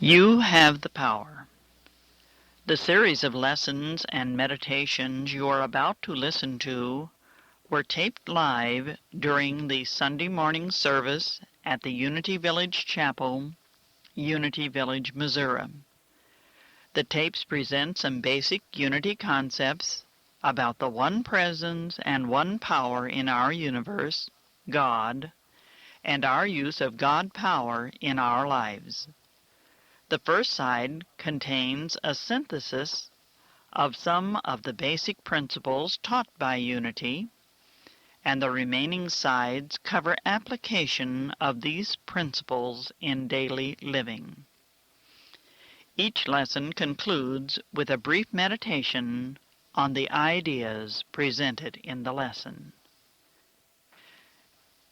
You have the power. The series of lessons and meditations you are about to listen to were taped live during the Sunday morning service at the Unity Village Chapel, Unity Village, Missouri. The tapes present some basic unity concepts about the one presence and one power in our universe, God, and our use of God power in our lives. The first side contains a synthesis of some of the basic principles taught by Unity, and the remaining sides cover application of these principles in daily living. Each lesson concludes with a brief meditation on the ideas presented in the lesson.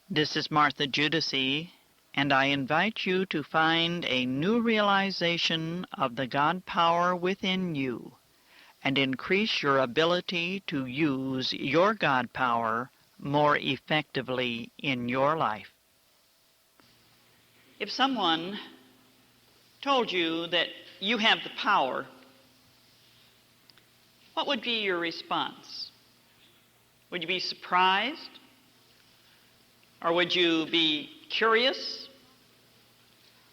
This is Martha Giudici, and I invite you to find a new realization of the God power within you and increase your ability to use your God power more effectively in your life. If someone told you that you have the power, what would be your response? Would you be surprised? Or would you be curious?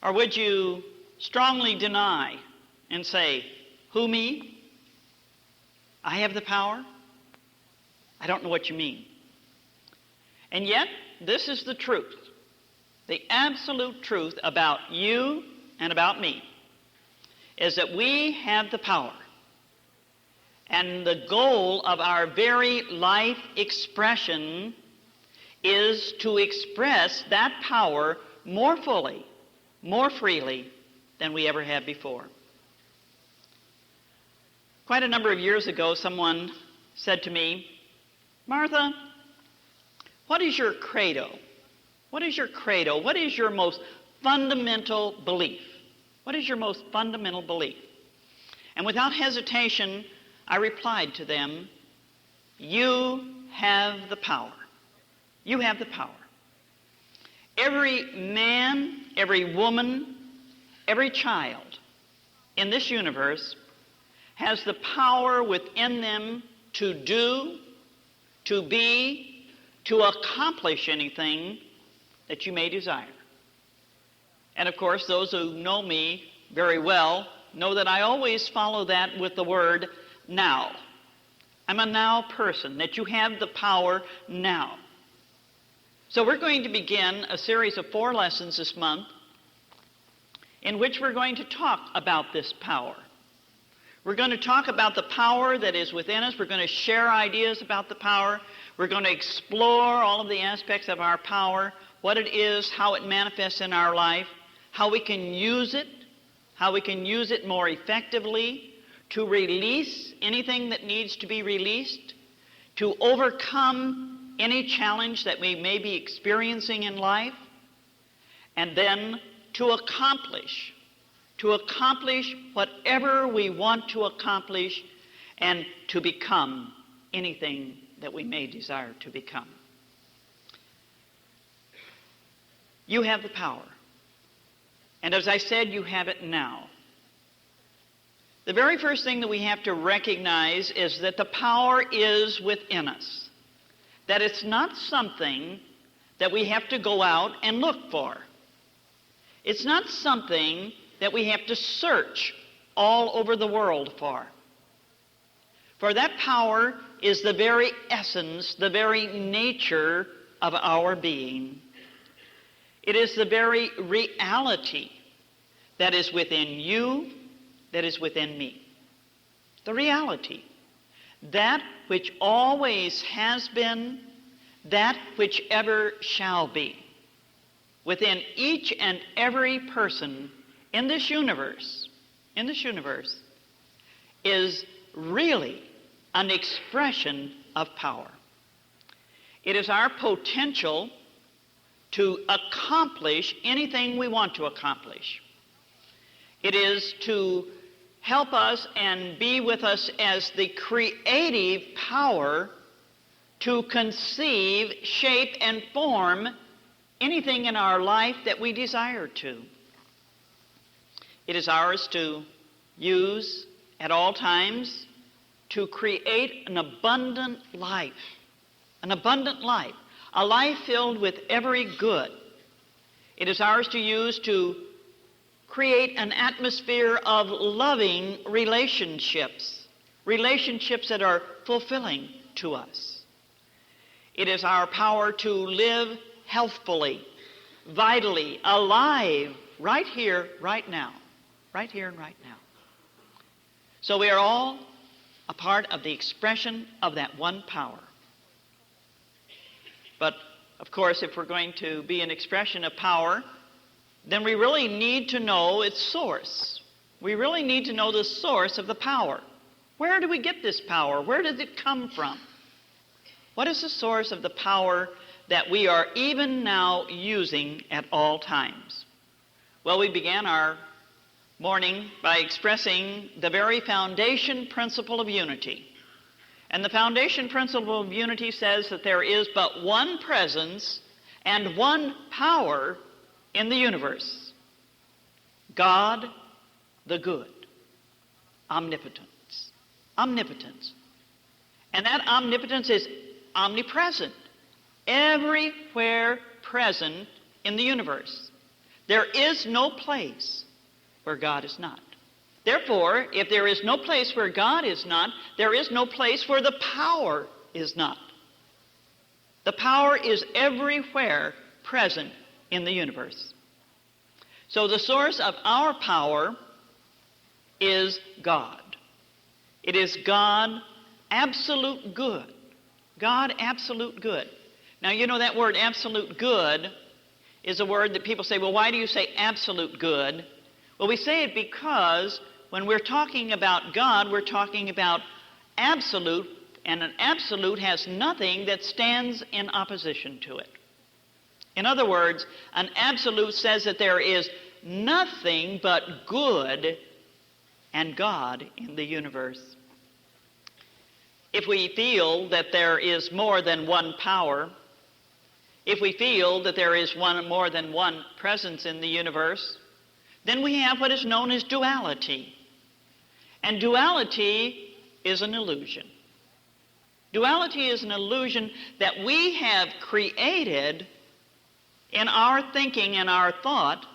Or would you strongly deny and say, "Who, me? I have the power? I don't know what you mean." And yet, this is the truth, the absolute truth about you and about me, is that we have the power. And the goal of our very life expression is to express that power more fully, more freely than we ever have before. Quite a number of years ago, someone said to me, "Martha, what is your credo? What is your credo? What is your most fundamental belief? What is your most fundamental belief?" And without hesitation, I replied to them, "You have the power. You have the power." Every man, every woman, every child in this universe has the power within them to do, to be, to accomplish anything that you may desire. And of course, those who know me very well know that I always follow that with the word now. I'm a now person, that you have the power now. So we're going to begin a series of 4 lessons this month in which we're going to talk about this power. We're going to talk about the power that is within us. We're going to share ideas about the power. We're going to explore all of the aspects of our power, what it is, how it manifests in our life, how we can use it more effectively to release anything that needs to be released, to overcome any challenge that we may be experiencing in life, and then to accomplish whatever we want to accomplish and to become anything that we may desire to become. You have the power. And as I said, you have it now. The very first thing that we have to recognize is that the power is within us. That it's not something that we have to go out and look for. It's not something that we have to search all over the world for. For that power is the very essence, the very nature of our being. It is the very reality that is within you, that is within me. The reality. That which always has been, that which ever shall be. Within each and every person in this universe, is really an expression of power. It is our potential to accomplish anything we want to accomplish. It is to help us and be with us as the creative power to conceive, shape, and form anything in our life that we desire to. It is ours to use at all times to create an abundant life, a life filled with every good. It is ours to use to create an atmosphere of loving relationships, relationships that are fulfilling to us. It is our power to live healthfully, vitally, alive, right here, right now, right here and right now. So we are all a part of the expression of that one power. But, of course, if we're going to be an expression of power, then we really need to know its source. We really need to know the source of the power. Where do we get this power? Where does it come from? What is the source of the power that we are even now using at all times? Well, we began our morning by expressing the very foundation principle of unity. And the foundation principle of unity says that there is but one presence and one power in the universe: God the good. Omnipotence. Omnipotence. And that omnipotence is omnipresent, everywhere present in the universe. There is no place where God is not. Therefore, if there is no place where God is not, there is no place where the power is not. The power is everywhere present in the universe. So the source of our power is God. It is God, absolute good. God, absolute good. Now, you know that word absolute good is a word that people say, well, why do you say absolute good? Well, we say it because when we're talking about God, we're talking about absolute, and an absolute has nothing that stands in opposition to it. In other words, an absolute says that there is nothing but good and God in the universe. If we feel that there is more than one power, if we feel that there is more than one presence in the universe, then we have what is known as duality. And duality is an illusion. Duality is an illusion that we have created in our thinking and our thought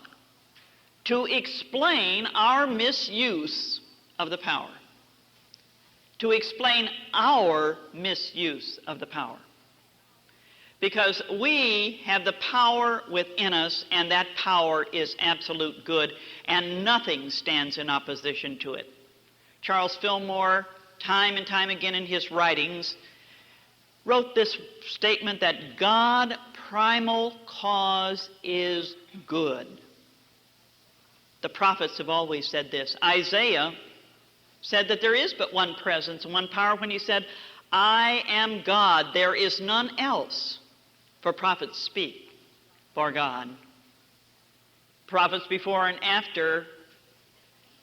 to explain our misuse of the power, to explain our misuse of the power. Because we have the power within us, and that power is absolute good, and nothing stands in opposition to it. Charles Fillmore, time and time again in his writings, wrote this statement that God, primal cause, is good. The prophets have always said this. Isaiah said that there is but one presence and one power when he said, I am God, there is none else. For prophets speak for God. Prophets before and after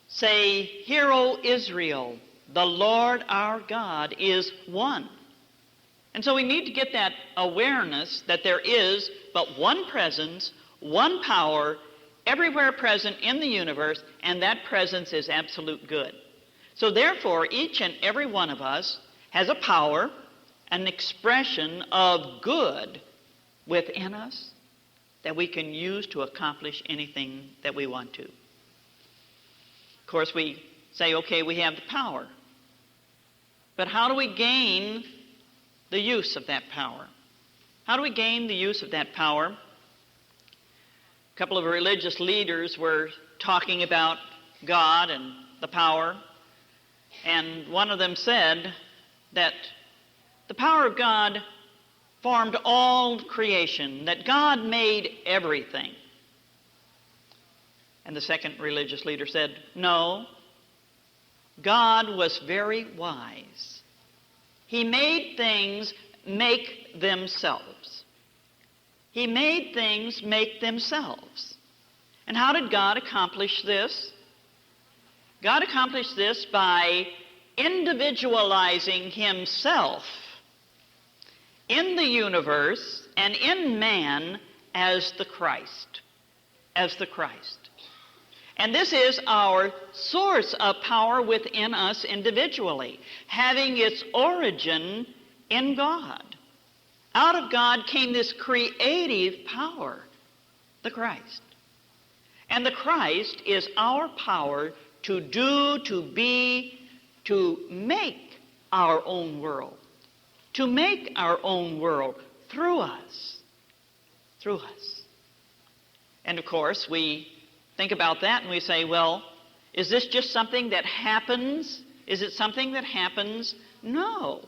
say, Hear, O Israel, the Lord our God is one. And so we need to get that awareness that there is but one presence, one power, everywhere present in the universe, and that presence is absolute good. So therefore, each and every one of us has a power, an expression of good within us that we can use to accomplish anything that we want to. Of course, we say, okay, we have the power. But how do we gain the use of that power? How do we gain the use of that power? A couple of religious leaders were talking about God and the power, and one of them said that the power of God formed all creation, that God made everything. And the second religious leader said, no, God was very wise. He made things make themselves. He made things make themselves. And how did God accomplish this? God accomplished this by individualizing himself in the universe and in man as the Christ. As the Christ. And this is our source of power within us individually, having its origin in God. Out of God came this creative power, the Christ. And the Christ is our power to do, to be, to make our own world. To make our own world through us. Through us. And of course, we think about that and we say, well, is this just something that happens? Is it something that happens? No.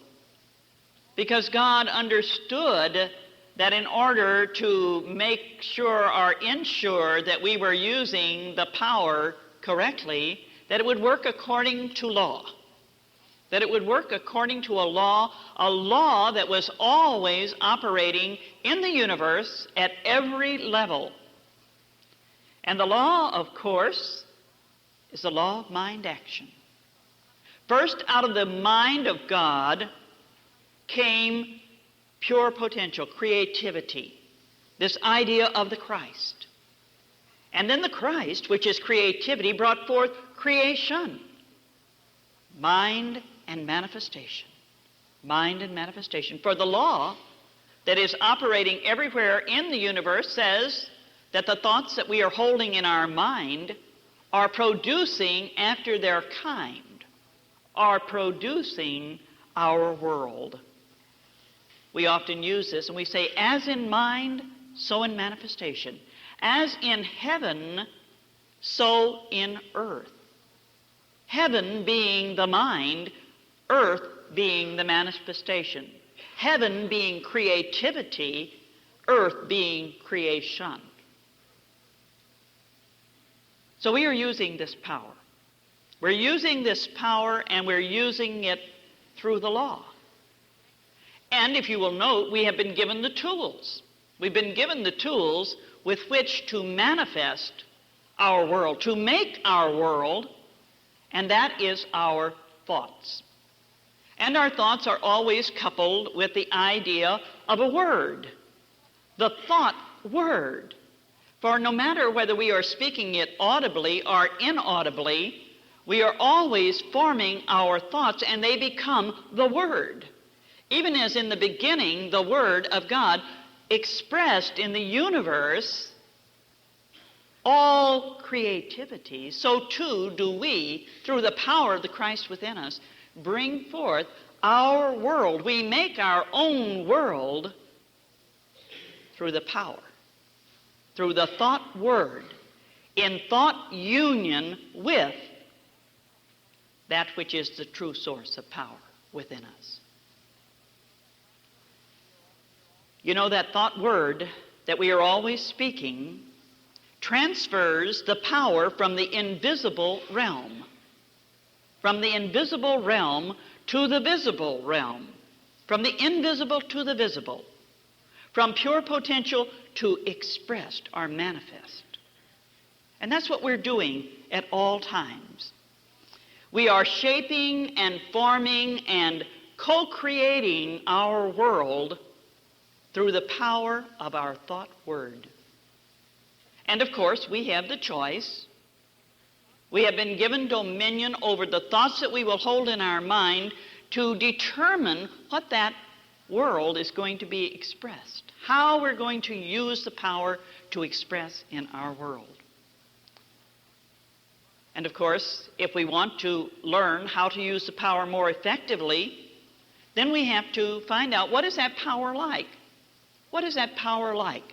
Because God understood that in order to make sure or ensure that we were using the power correctly, that it would work according to law. That it would work according to a law that was always operating in the universe at every level. And the law, of course, is the law of mind action. First, out of the mind of God came pure potential, creativity, this idea of the Christ. And then the Christ, which is creativity, brought forth creation, mind and manifestation. Mind and manifestation. For the law that is operating everywhere in the universe says that the thoughts that we are holding in our mind are producing after their kind, are producing our world. We often use this and we say, as in mind, so in manifestation. As in heaven, so in earth. Heaven being the mind, earth being the manifestation. Heaven being creativity, earth being creation. So we are using this power. We're using this power and we're using it through the law. And if you will note, we have been given the tools. We've been given the tools with which to manifest our world, to make our world, and that is our thoughts. And our thoughts are always coupled with the idea of a word, the thought word. For no matter whether we are speaking it audibly or inaudibly, we are always forming our thoughts and they become the word. Even as in the beginning, the Word of God expressed in the universe all creativity, so too do we, through the power of the Christ within us, bring forth our world. We make our own world through the power, through the thought word, in thought union with that which is the true source of power within us. You know, that thought word that we are always speaking transfers the power from the invisible realm. From the invisible realm to the visible realm. From the invisible to the visible. From pure potential to expressed or manifest. And that's what we're doing at all times. We are shaping and forming and co-creating our world through the power of our thought word. And of course, we have the choice. We have been given dominion over the thoughts that we will hold in our mind to determine what that world is going to be expressed, how we're going to use the power to express in our world. And of course, if we want to learn how to use the power more effectively, then we have to find out, what is that power like? What is that power like?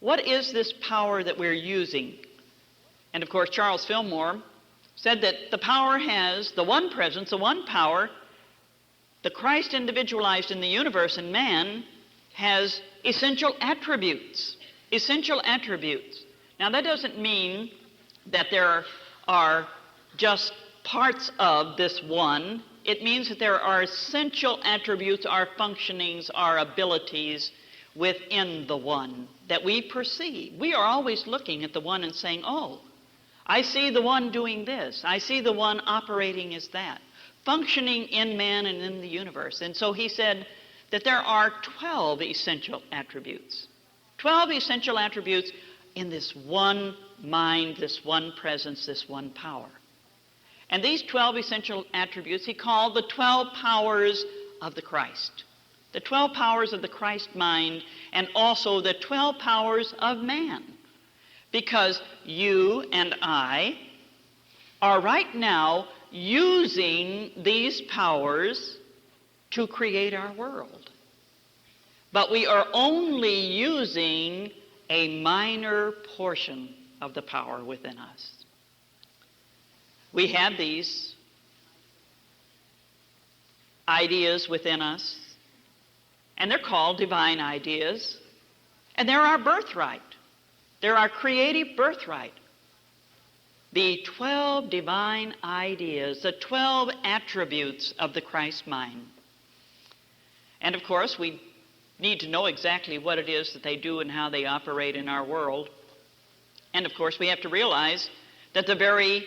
What is this power that we're using? And of course, Charles Fillmore said that the power has the one presence, the one power. The Christ individualized in the universe and man has essential attributes. Essential attributes. Now, that doesn't mean that there are just parts of this one. It means that there are essential attributes, our functionings, our abilities within the one that we perceive. We are always looking at the one and saying, oh, I see the one doing this. I see the one operating as that, functioning in man and in the universe. And so he said that there are 12 essential attributes. 12 essential attributes in this one mind, this one presence, this one power. And these 12 essential attributes he called the 12 powers of the Christ. The 12 powers of the Christ mind, and also the 12 powers of man. Because you and I are right now using these powers to create our world. But we are only using a minor portion of the power within us. We have these ideas within us, and they're called divine ideas, and they're our birthright. They're our creative birthright. The 12 divine ideas, the 12 attributes of the Christ mind. And of course, we need to know exactly what it is that they do and how they operate in our world. And of course, we have to realize that the very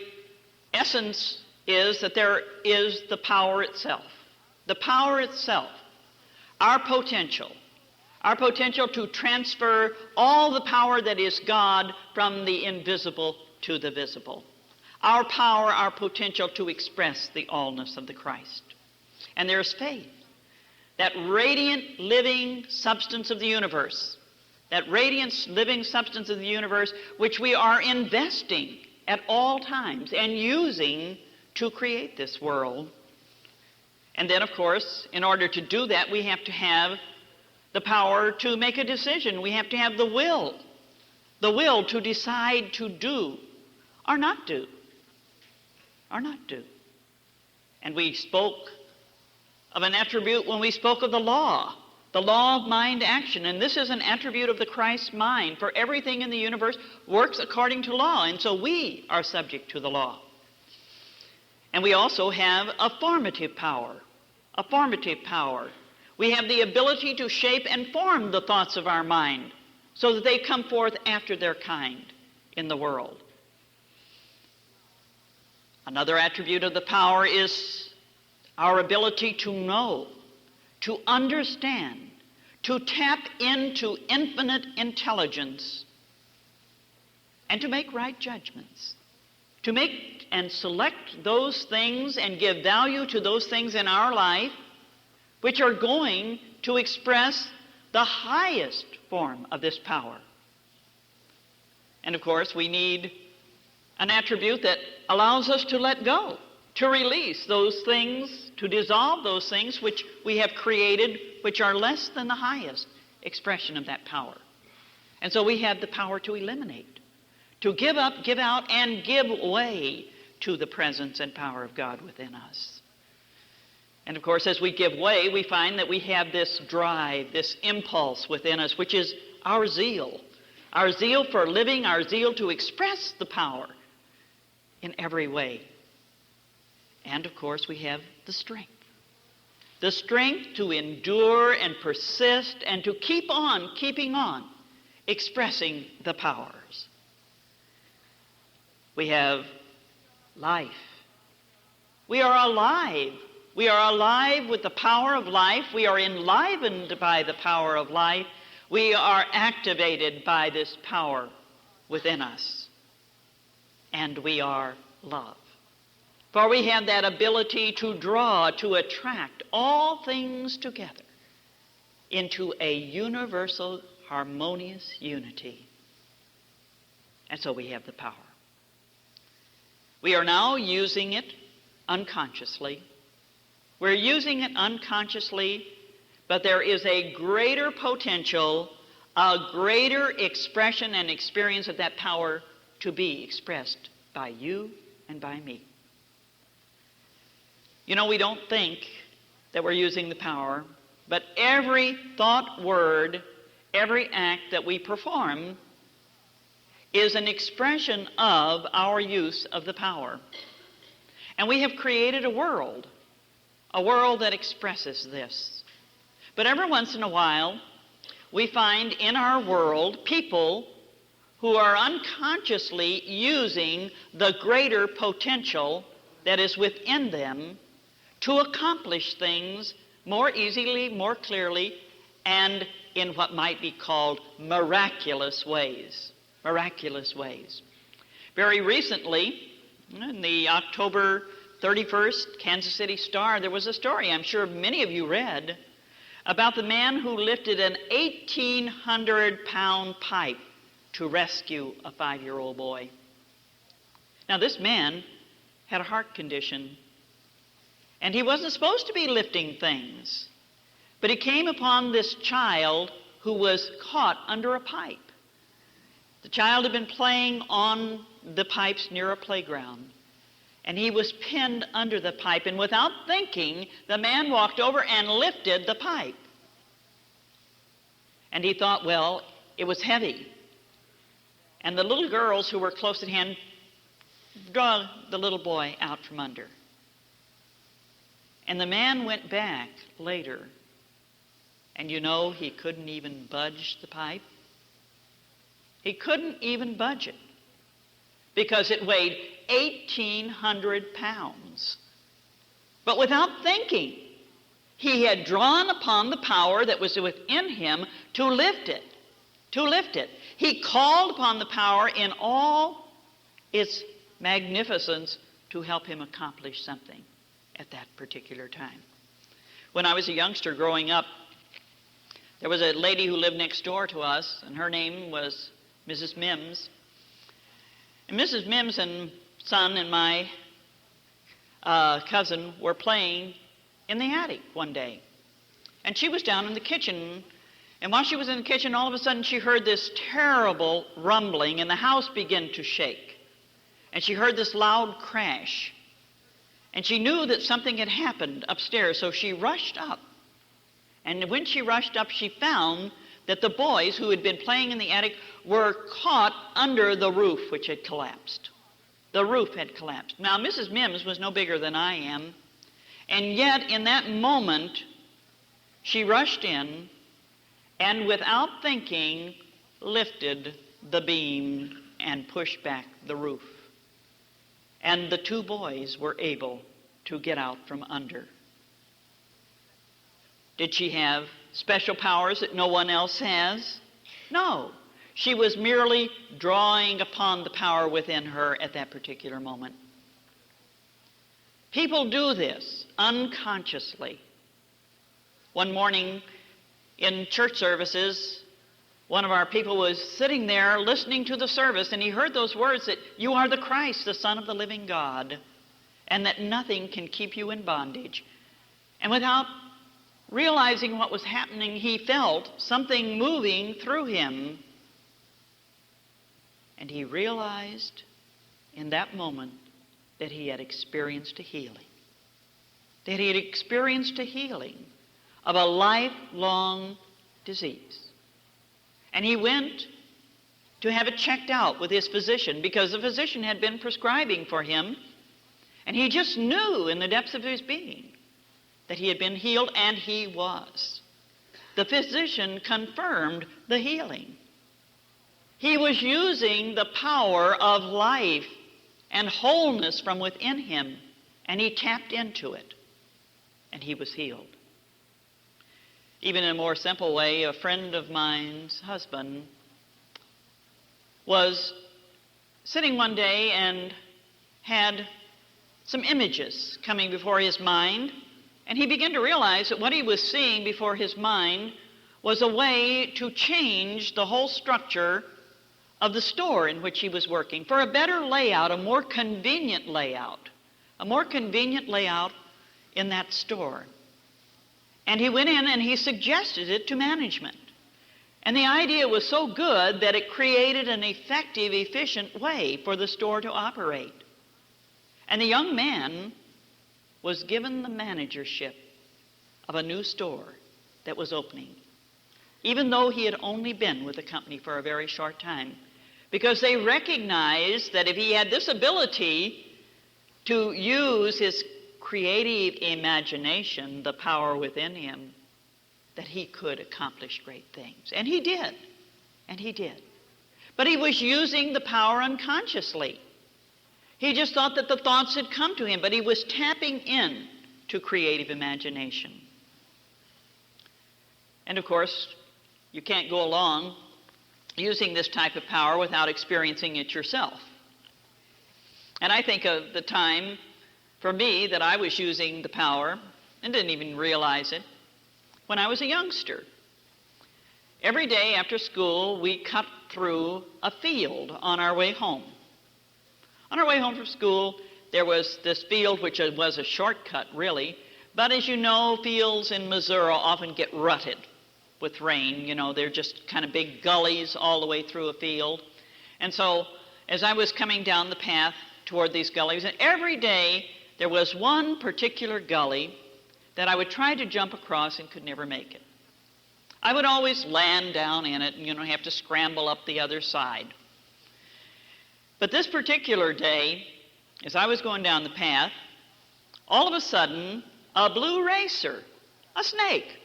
essence is that there is the power itself. The power itself, our potential to transfer all the power that is God from the invisible to the visible. Our power, our potential to express the allness of the Christ. And there's faith, that radiant living substance of the universe, that radiant living substance of the universe which we are investing at all times and using to create this world. And then, of course, in order to do that, we have to have the power to make a decision. We have to have the will to decide to do or not do, or not do. And we spoke of an attribute when we spoke of the law of mind action. And this is an attribute of the Christ mind, for everything in the universe works according to law, and so we are subject to the law. And we also have a formative power. We have the ability to shape and form the thoughts of our mind so that they come forth after their kind in the world. Another attribute of the power is our ability to know, to understand, to tap into infinite intelligence, and to make right judgments, to make and select those things and give value to those things in our life which are going to express the highest form of this power. And of course, we need an attribute that allows us to let go, to release those things, to dissolve those things which we have created, which are less than the highest expression of that power. And so we have the power to eliminate, to give up, give out, and give way to the presence and power of God within us. And of course, as we give way, we find that we have this drive, this impulse within us, which is our zeal for living, our zeal to express the power in every way. And of course, we have the strength to endure and persist and to keep on keeping on expressing the powers. We have life. We are alive. We are alive with the power of life. We are enlivened by the power of life. We are activated by this power within us. And we are love. For we have that ability to draw, to attract all things together into a universal, harmonious unity. And so we have the power. We are now using it unconsciously. We're using it unconsciously, but there is a greater potential, a greater expression and experience of that power to be expressed by you and by me. You know, we don't think that we're using the power, but every thought, word, every act that we perform is an expression of our use of the power. And we have created a world that expresses this. But every once in a while, we find in our world people who are unconsciously using the greater potential that is within them to accomplish things more easily, more clearly, and in what might be called miraculous ways. miraculous ways. Very recently, in the October 31st Kansas City Star, there was a story I'm sure many of you read about the man who lifted an 1,800-pound pipe to rescue a 5-year-old boy. Now, this man had a heart condition, and he wasn't supposed to be lifting things, but he came upon this child who was caught under a pipe. The child had been playing on the pipes near a playground, and he was pinned under the pipe, and without thinking, the man walked over and lifted the pipe. And he thought, well, it was heavy. And the little girls who were close at hand dragged the little boy out from under. And the man went back later, and you know, he couldn't even budge the pipe. He couldn't even budge it because it weighed 1,800 pounds. But without thinking, he had drawn upon the power that was within him to lift it, to lift it. He called upon the power in all its magnificence to help him accomplish something at that particular time. When I was a youngster growing up, there was a lady who lived next door to us, and her name was Mrs. Mims. And Mrs. Mims and son and my cousin were playing in the attic one day. And she was down in the kitchen, and while she was in the kitchen, all of a sudden she heard this terrible rumbling, and the house began to shake. And she heard this loud crash. And she knew that something had happened upstairs, so she rushed up. And when she rushed up, she found that the boys who had been playing in the attic were caught under the roof, which had collapsed. The roof had collapsed. Now, Mrs. Mims was no bigger than I am, and yet in that moment, she rushed in and without thinking, lifted the beam and pushed back the roof. And the two boys were able to get out from under. Did she have special powers that no one else has? No. She was merely drawing upon the power within her at that particular moment. People do this unconsciously. One morning in church services, one of our people was sitting there listening to the service, and he heard those words that you are the Christ, the Son of the living God, and that nothing can keep you in bondage. And without realizing what was happening, he felt something moving through him. And he realized in that moment that he had experienced a healing. That he had experienced a healing of a lifelong disease. And he went to have it checked out with his physician because the physician had been prescribing for him. And he just knew in the depths of his being that he had been healed, and he was. The physician confirmed the healing. He was using the power of life and wholeness from within him, and he tapped into it, and he was healed. Even in a more simple way, a friend of mine's husband was sitting one day and had some images coming before his mind, and he began to realize that what he was seeing before his mind was a way to change the whole structure of the store in which he was working for a better layout, a more convenient layout in that store. And he went in and he suggested it to management. And the idea was so good that it created an effective, efficient way for the store to operate. And the young man was given the managership of a new store that was opening, even though he had only been with the company for a very short time, because they recognized that if he had this ability to use his creative imagination, the power within him, that he could accomplish great things. And he did. But he was using the power unconsciously. He just thought that the thoughts had come to him, but he was tapping in to creative imagination. And of course, you can't go along using this type of power without experiencing it yourself. And I think of the time for me that I was using the power and didn't even realize it when I was a youngster. Every day after school, we cut through a field on our way home. On our way home from school, there was this field which was a shortcut, really. But as you know, fields in Missouri often get rutted with rain. You know, they're just kind of big gullies all the way through a field. And so as I was coming down the path toward these gullies, and every day there was one particular gully that I would try to jump across and could never make it. I would always land down in it and, have to scramble up the other side. But this particular day, as I was going down the path, all of a sudden, a blue racer, a snake,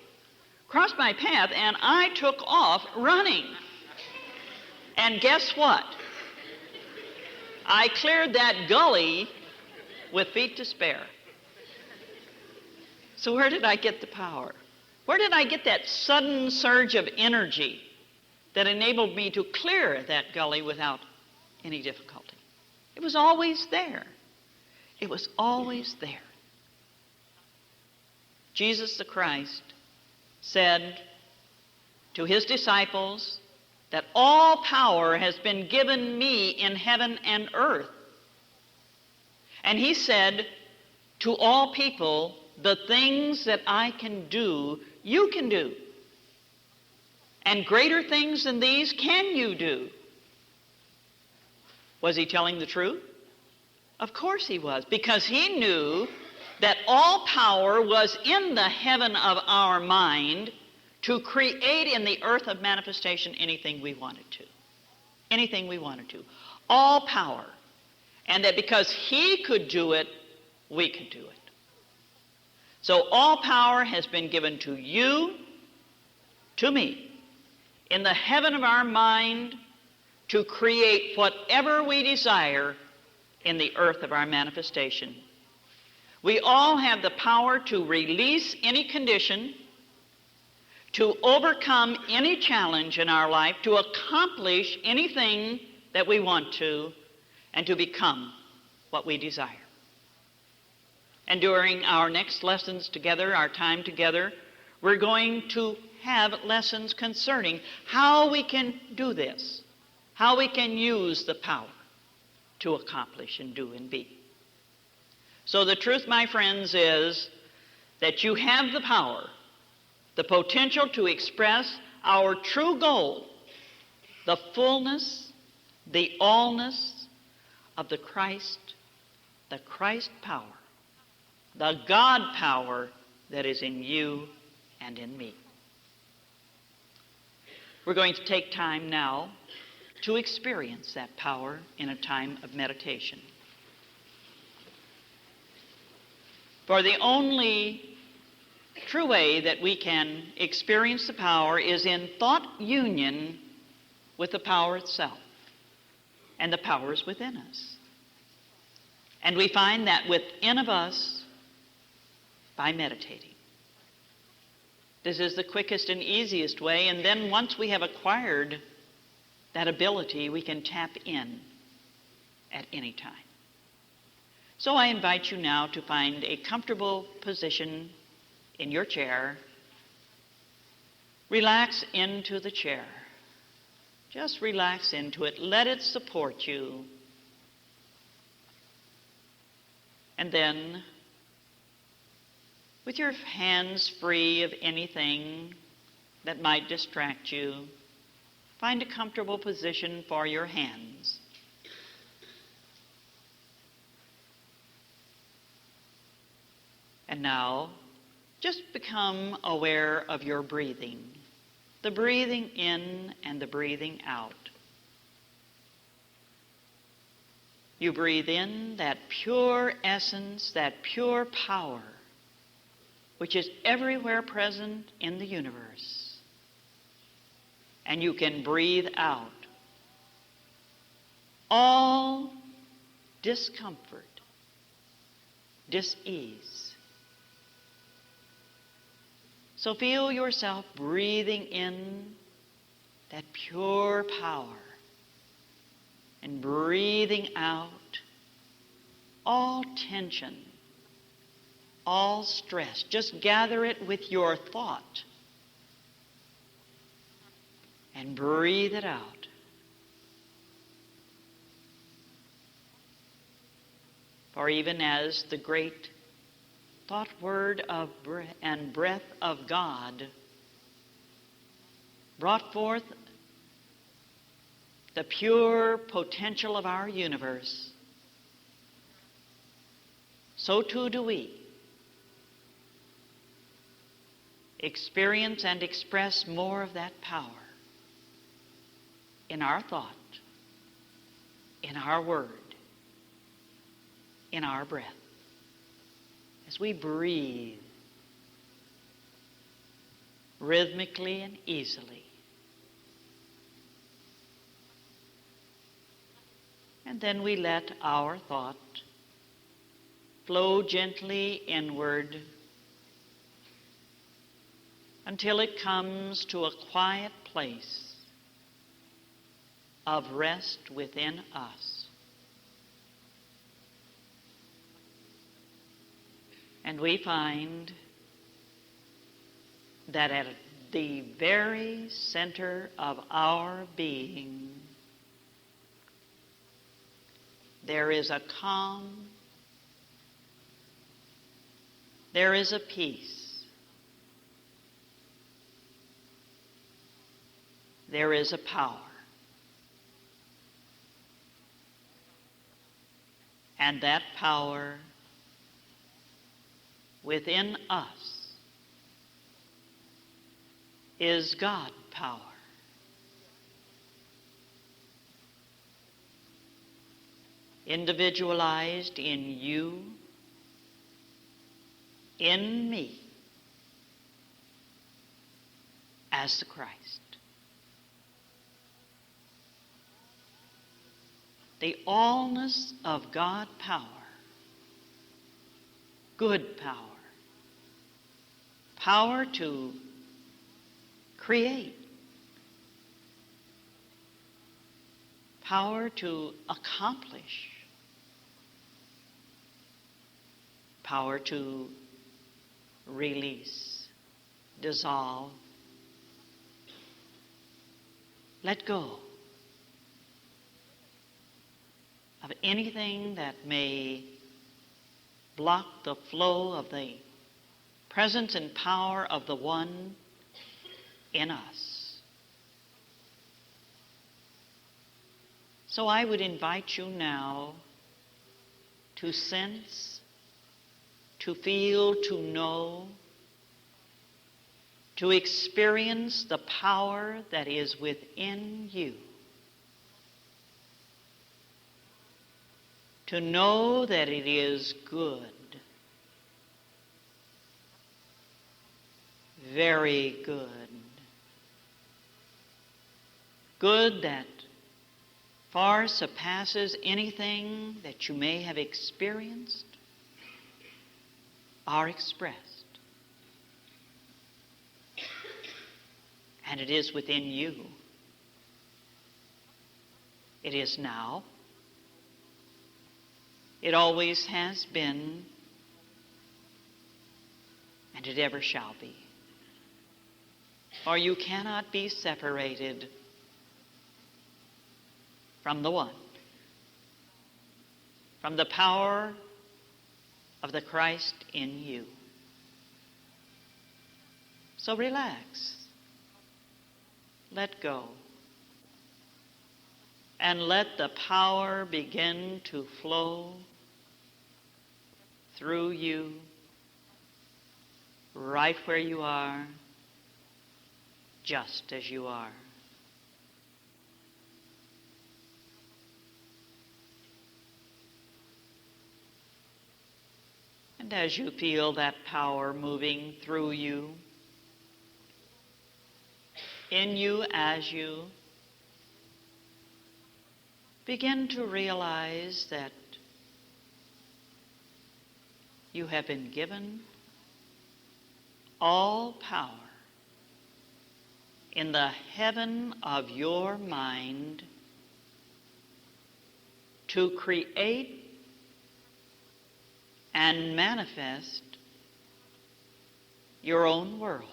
crossed my path, and I took off running. And guess what? I cleared that gully with feet to spare. So where did I get the power? Where did I get that sudden surge of energy that enabled me to clear that gully without any difficulty? It was always there. It was always there. Jesus the Christ said to his disciples that all power has been given me in heaven and earth. And he said to all people, the things that I can do, you can do. And greater things than these can you do. Was he telling the truth? Of course he was, because he knew that all power was in the heaven of our mind to create in the earth of manifestation anything we wanted to. Anything we wanted to. All power. And that because he could do it, we could do it. So all power has been given to you, to me, in the heaven of our mind to create whatever we desire in the earth of our manifestation. We all have the power to release any condition, to overcome any challenge in our life, to accomplish anything that we want to, and to become what we desire. And during our next lessons together, our time together, we're going to have lessons concerning how we can do this, how we can use the power to accomplish and do and be. So the truth, my friends, is that you have the power, the potential to express our true goal, the fullness, the allness of the Christ power, the God power that is in you and in me. We're going to take time now to experience that power in a time of meditation. For the only true way that we can experience the power is in thought union with the power itself. And the power is within us. And we find that within of us by meditating. This is the quickest and easiest way, and then once we have acquired that ability, we can tap in at any time. So I invite you now to find a comfortable position in your chair. Relax into the chair. Just relax into it. Let it support you. And then, with your hands free of anything that might distract you, find a comfortable position for your hands. And now, just become aware of your breathing, the breathing in and the breathing out. You breathe in that pure essence, that pure power, which is everywhere present in the universe. And you can breathe out all discomfort, dis-ease. So feel yourself breathing in that pure power, and breathing out all tension, all stress. Just gather it with your thought and breathe it out. For even as the great thought word of and breath of God brought forth the pure potential of our universe, so too do we experience and express more of that power in our thought, in our word, in our breath. As we breathe rhythmically and easily, and then we let our thought flow gently inward until it comes to a quiet place of rest within us. And we find that at the very center of our being, there is a calm, there is a peace, there is a power. And that power within us is God power. Individualized in you, in me, as the Christ. The allness of God power, good power, power to create, power to accomplish, power to release, dissolve, let go of anything that may block the flow of the presence and power of the one in us. So I would invite you now to sense, to feel, to know, to experience the power that is within you. To know that it is good, very good, good that far surpasses anything that you may have experienced or expressed. And it is within you. It is now. It always has been, and it ever shall be. For you cannot be separated from the one, from the power of the Christ in you. So relax, let go, and let the power begin to flow through you, right where you are, just as you are. And as you feel that power moving through you, in you as you, begin to realize that you have been given all power in the heaven of your mind to create and manifest your own world.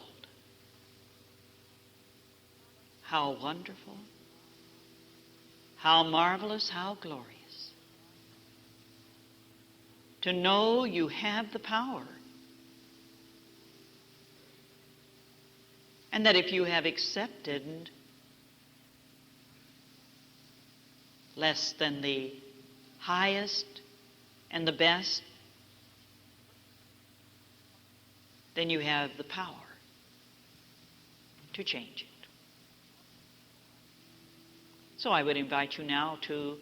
How wonderful, how marvelous, how glorious to know you have the power, and that if you have accepted less than the highest and the best, then you have the power to change it. So I would invite you now to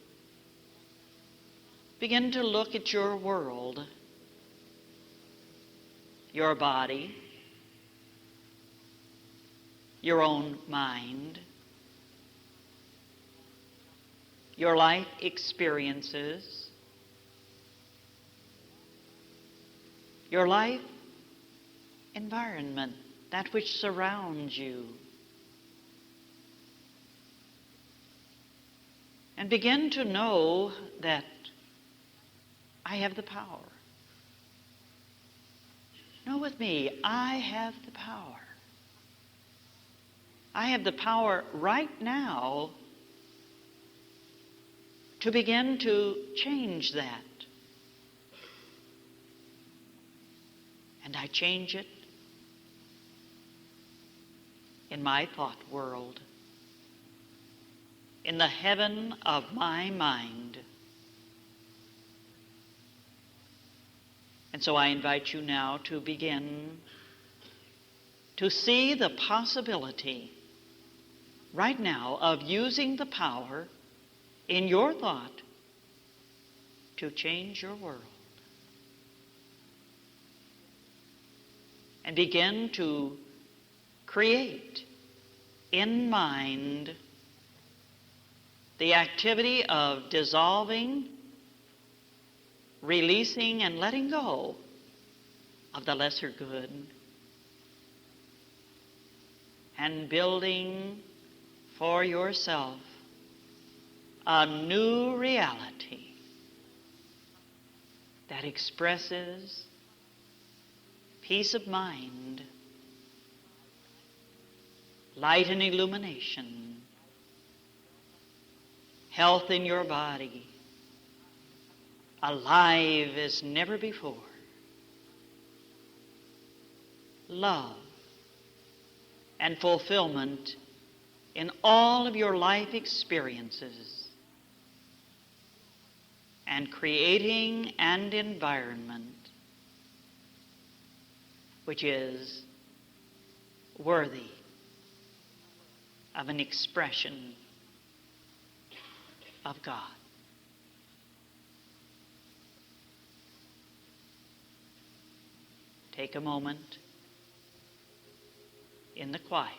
begin to look at your world, your body, your own mind, your life experiences, your life environment, that which surrounds you, and begin to know that I have the power. Know with me, I have the power. I have the power right now to begin to change that. And I change it in my thought world, in the heaven of my mind. And so I invite you now to begin to see the possibility right now of using the power in your thought to change your world. And begin to create in mind the activity of dissolving, releasing, and letting go of the lesser good, and building for yourself a new reality that expresses peace of mind, light and illumination, health in your body, alive as never before, love and fulfillment in all of your life experiences, and creating an environment which is worthy of an expression of God. Take a moment in the quiet.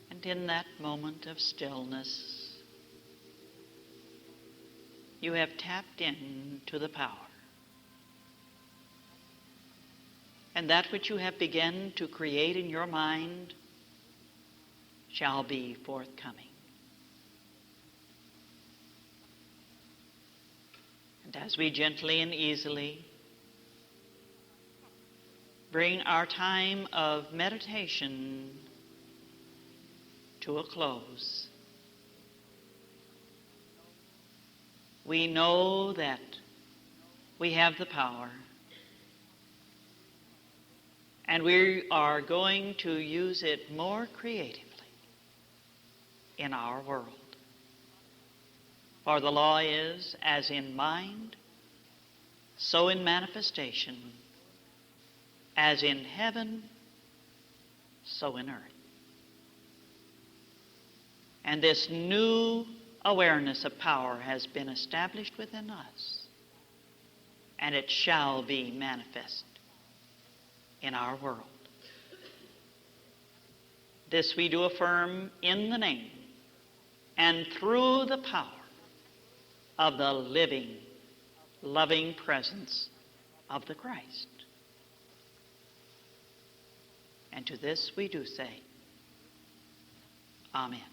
And in that moment of stillness, you have tapped into the power. And that which you have begun to create in your mind shall be forthcoming. And as we gently and easily bring our time of meditation to a close, we know that we have the power, and we are going to use it more creatively in our world. For the law is, as in mind, so in manifestation, as in heaven, so in earth. And this new awareness of power has been established within us, and it shall be manifest in our world. This we do affirm in the name and through the power of the living, loving presence of the Christ. And to this we do say, Amen.